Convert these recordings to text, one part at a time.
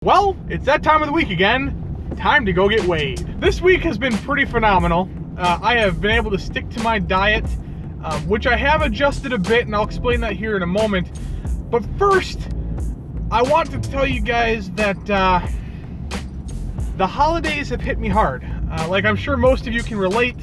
Well, it's that time of the week again. Time to go get weighed. This week has been pretty phenomenal. I have been able to stick to my diet, which I have adjusted a bit, and I'll explain that here in a moment. But first, I want to tell you guys that the holidays have hit me hard. Like I'm sure most of you can relate.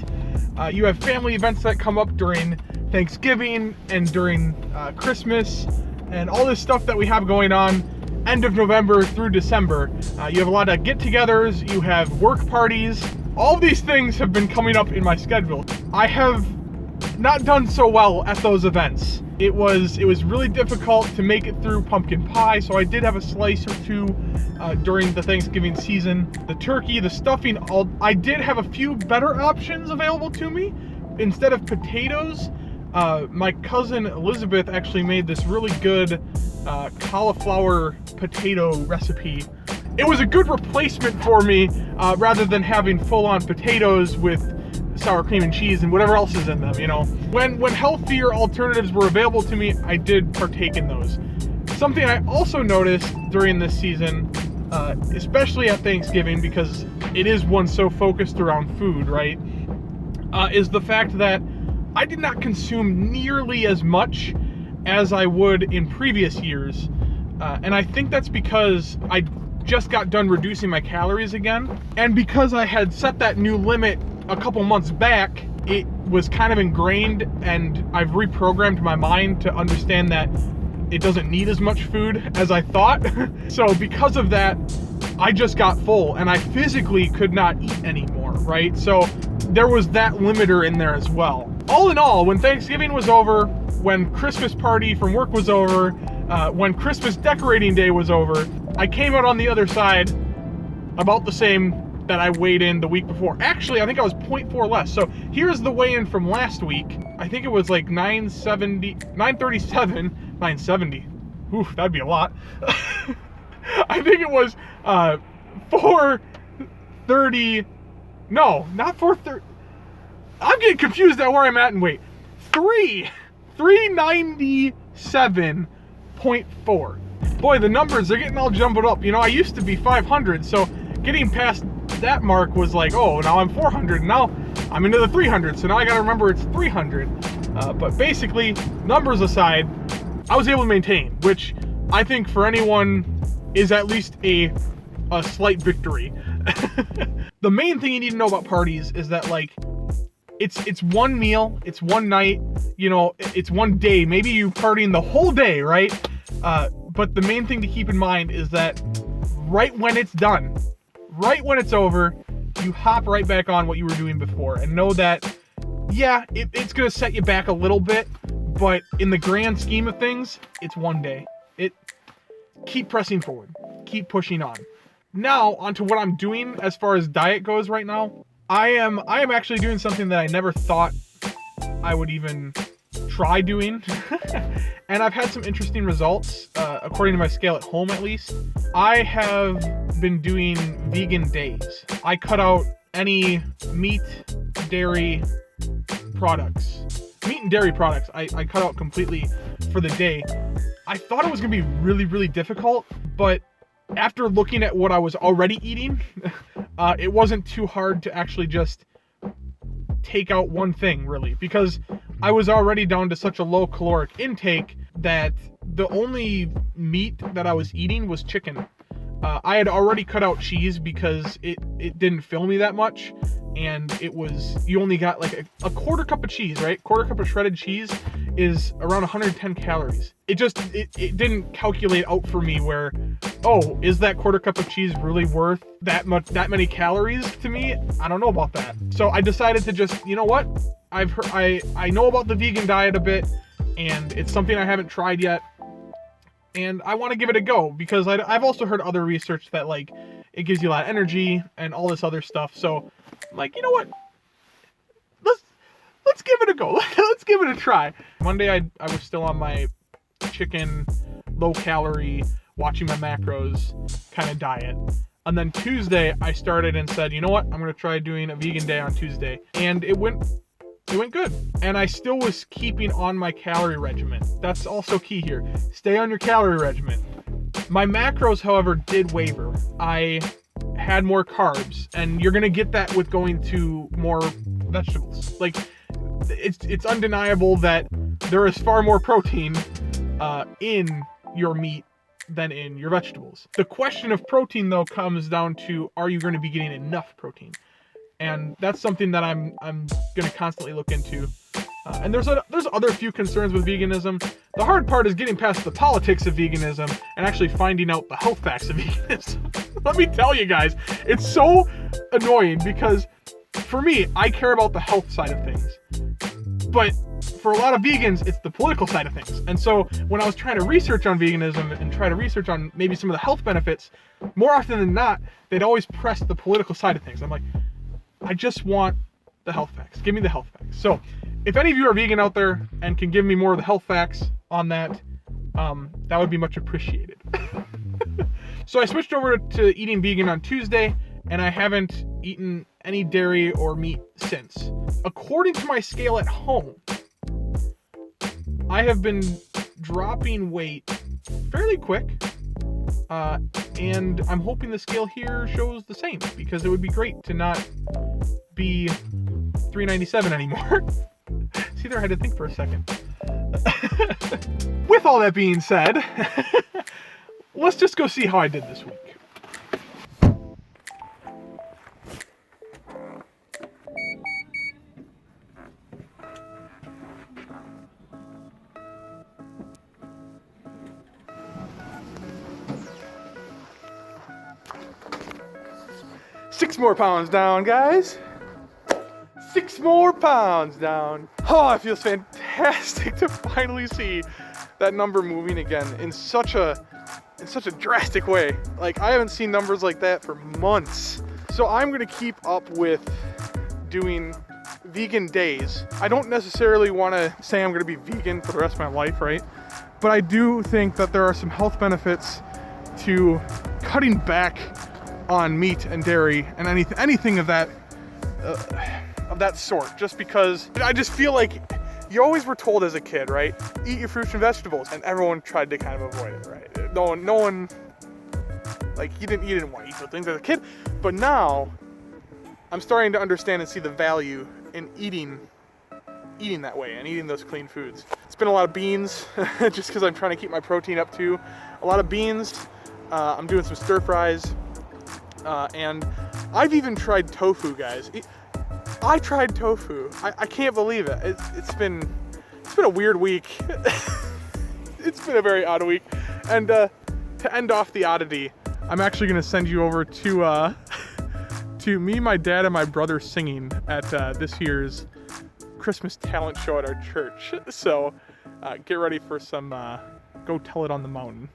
You have family events that come up during Thanksgiving and during Christmas and all this stuff that we have going on end of November through December. You have a lot of get-togethers, you have work parties. All of these things have been coming up in my schedule. I have not done so well at those events. It was really difficult to make it through pumpkin pie, so I did have a slice or two during the Thanksgiving season. The turkey, the stuffing, I did have a few better options available to me. Instead of potatoes, my cousin Elizabeth actually made this really good cauliflower potato recipe. It was a good replacement for me rather than having full-on potatoes with sour cream and cheese and whatever else is in them, you know. When healthier alternatives were available to me, I did partake in those. Something I also noticed during this season, especially at Thanksgiving, because it is one so focused around food, right, is the fact that I did not consume nearly as much as I would in previous years. And I think that's because I just got done reducing my calories again. And because I had set that new limit a couple months back, it was kind of ingrained, and I've reprogrammed my mind to understand that it doesn't need as much food as I thought. So because of that, I just got full and I physically could not eat anymore, right? So there was that limiter in there as well. All in all, when Thanksgiving was over, when Christmas party from work was over, when Christmas decorating day was over, I came out on the other side about the same that I weighed in the week before. Actually, I think I was 0.4 less. So here's the weigh-in from last week. I think it was like 970. Oof, that'd be a lot. I think it was 430. No, not 430. I'm getting confused at where I'm at in weight. 397.4. Boy, the numbers are getting all jumbled up. You know, I used to be 500, so getting past that mark was like, oh, now I'm 400, and now I'm into the 300, so now I gotta remember it's 300. But basically, numbers aside, I was able to maintain, which I think for anyone is at least a slight victory. The main thing you need to know about parties is that, like, it's one meal, it's one night, you know, it's one day. Maybe you partying the whole day, right? But the main thing to keep in mind is that right when it's done, right when it's over, you hop right back on what you were doing before, and know that, yeah, it's going to set you back a little bit, but in the grand scheme of things, it's one day. Keep pressing forward, keep pushing on. Now, onto what I'm doing as far as diet goes right now. I am actually doing something that I never thought I would even try doing. And I've had some interesting results, according to my scale at home at least. I have been doing vegan days. I cut out any meat, dairy products. Meat and dairy products, I cut out completely for the day. I thought it was going to be really, really difficult, but after looking at what I was already eating, it wasn't too hard to actually just take out one thing, really, because I was already down to such a low caloric intake that the only meat that I was eating was chicken. I had already cut out cheese because it didn't fill me that much, and you only got like a quarter cup of cheese, right? Quarter cup of shredded cheese is around 110 calories. It didn't calculate out for me where, oh, is that quarter cup of cheese really worth that many calories to me? I don't know about that. So I decided to just, you know what? I know about the vegan diet a bit, and it's something I haven't tried yet, and I want to give it a go because I've also heard other research that, like, it gives you a lot of energy and all this other stuff. So, like, you know what? Let's give it a go. Let's give it a try. Monday, I was still on my chicken, low-calorie, watching my macros kind of diet. And then Tuesday, I started and said, you know what? I'm going to try doing a vegan day on Tuesday. And it went good. And I still was keeping on my calorie regimen. That's also key here. Stay on your calorie regimen. My macros, however, did waver. I had more carbs, and you're gonna get that with going to more vegetables. Like, it's undeniable that there is far more protein in your meat than in your vegetables. The question of protein, though, comes down to, are you going to be getting enough protein? And that's something that I'm going to constantly look into. And there's other few concerns with veganism. The hard part is getting past the politics of veganism and actually finding out the health facts of veganism. Let me tell you guys, it's so annoying because for me, I care about the health side of things. But for a lot of vegans, it's the political side of things. And so when I was trying to research on veganism and try to research on maybe some of the health benefits, more often than not, they'd always press the political side of things. I'm like, I just want the health facts. Give me the health facts. So if any of you are vegan out there and can give me more of the health facts on that, that would be much appreciated. So I switched over to eating vegan on Tuesday, and I haven't eaten any dairy or meat since. According to my scale at home, I have been dropping weight fairly quick, and I'm hoping the scale here shows the same, because it would be great to not be 397 anymore. See there, I had to think for a second. With all that being said, let's just go see how I did this week. Six more pounds down, guys. 6 more pounds down. Oh, it feels fantastic to finally see that number moving again in such a drastic way. Like, I haven't seen numbers like that for months. So I'm gonna keep up with doing vegan days. I don't necessarily wanna say I'm gonna be vegan for the rest of my life, right? But I do think that there are some health benefits to cutting back on meat and dairy and anything of that sort, just because I just feel like you always were told as a kid, right? Eat your fruits and vegetables, and everyone tried to kind of avoid it, right? No one, like, you didn't want to eat those things as a kid, but now I'm starting to understand and see the value in eating that way and eating those clean foods. It's been a lot of beans, just because I'm trying to keep my protein up too. A lot of beans. I'm doing some stir fries, and I've even tried tofu, guys. I tried tofu. I can't believe it. It's been a weird week. It's been a very odd week. And to end off the oddity, I'm actually gonna send you over to me, my dad, and my brother singing at this year's Christmas talent show at our church. So get ready for some Go Tell It on the Mountain.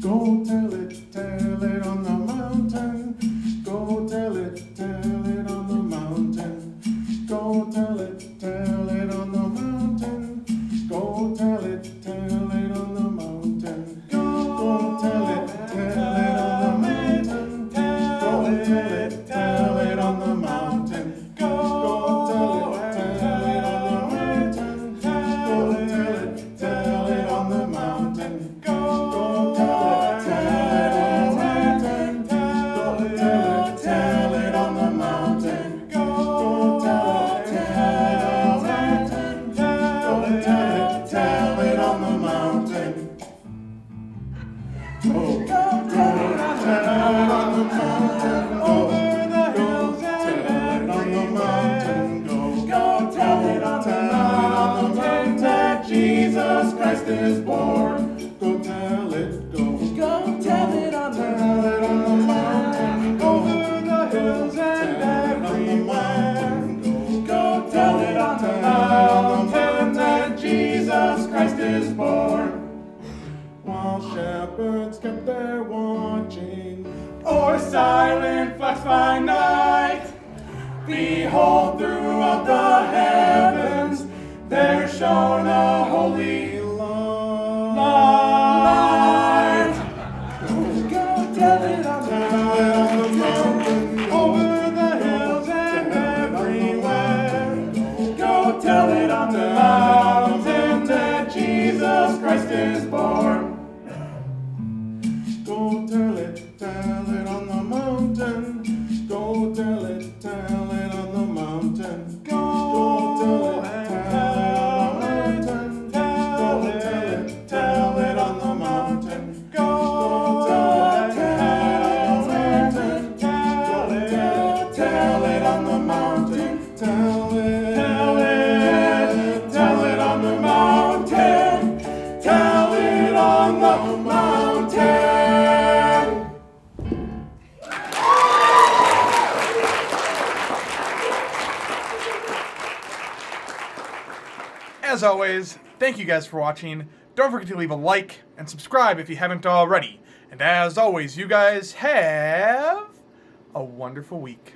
Go tell it on the mountain. Go tell it on the mountain. Go tell it on the mountain. Go tell it on the mountain. Go tell it on the mountain. Go tell it on the mountain. Go tell it on the mountain. Go tell it on the mountain. Jesus Christ is born. Go tell it, go tell it on the mountain, over the hills and everywhere. Go tell it on the mountain that Jesus Christ is born. While shepherds kept their watching o'er silent flocks by night, behold, throughout the heavens there shone a holy light. tell it on the mountain, over the hills and everywhere. Go tell it on the mountain that Jesus Christ is born. Go tell it on the mountain. Go tell it on the mountain. Go tell it on the mountain. Tell it on the mountain. Go tell it on the mountain. Tell it on the mountain. Tell it on the mountain. Tell it on the mountain. As always, thank you guys for watching. Don't forget to leave a like and subscribe if you haven't already. And as always, you guys have a wonderful week.